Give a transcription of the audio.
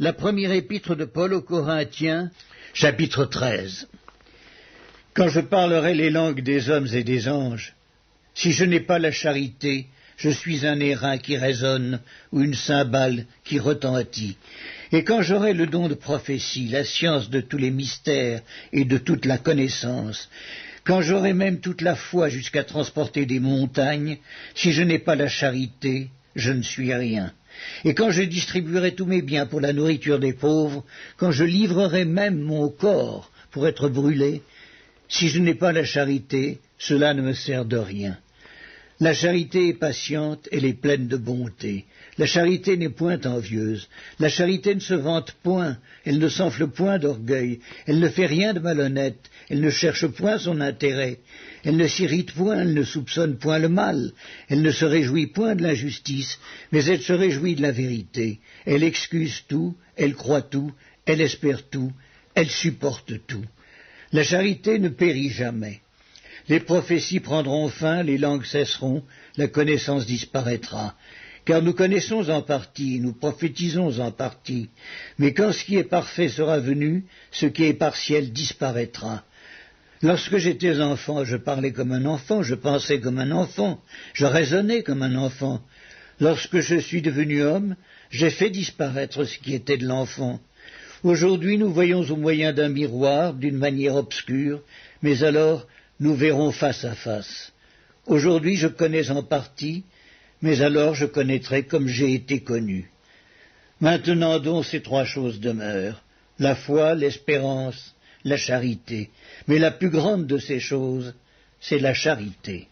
La première épître de Paul aux Corinthiens, chapitre 13. Quand je parlerai les langues des hommes et des anges, si je n'ai pas la charité, je suis un airain qui résonne ou une cymbale qui retentit. Et quand j'aurai le don de prophétie, la science de tous les mystères et de toute la connaissance, quand j'aurai même toute la foi jusqu'à transporter des montagnes, si je n'ai pas la charité, je ne suis rien. Et quand je distribuerai tous mes biens pour la nourriture des pauvres, quand je livrerai même mon corps pour être brûlé, si je n'ai pas la charité, cela ne me sert de rien. La charité est patiente, elle est pleine de bonté. La charité n'est point envieuse. La charité ne se vante point, elle ne s'enfle point d'orgueil. Elle ne fait rien de malhonnête, elle ne cherche point son intérêt. Elle ne s'irrite point, elle ne soupçonne point le mal. Elle ne se réjouit point de l'injustice, mais elle se réjouit de la vérité. Elle excuse tout, elle croit tout, elle espère tout, elle supporte tout. La charité ne périt jamais. Les prophéties prendront fin, les langues cesseront, la connaissance disparaîtra. Car nous connaissons en partie, nous prophétisons en partie. Mais quand ce qui est parfait sera venu, ce qui est partiel disparaîtra. Lorsque j'étais enfant, je parlais comme un enfant, je pensais comme un enfant, je raisonnais comme un enfant. Lorsque je suis devenu homme, j'ai fait disparaître ce qui était de l'enfant. Aujourd'hui, nous voyons au moyen d'un miroir, d'une manière obscure, mais alors nous verrons face à face. Aujourd'hui, je connais en partie, mais alors je connaîtrai comme j'ai été connu. Maintenant donc, ces trois choses demeurent, la foi, l'espérance, la charité. Mais la plus grande de ces choses, c'est la charité.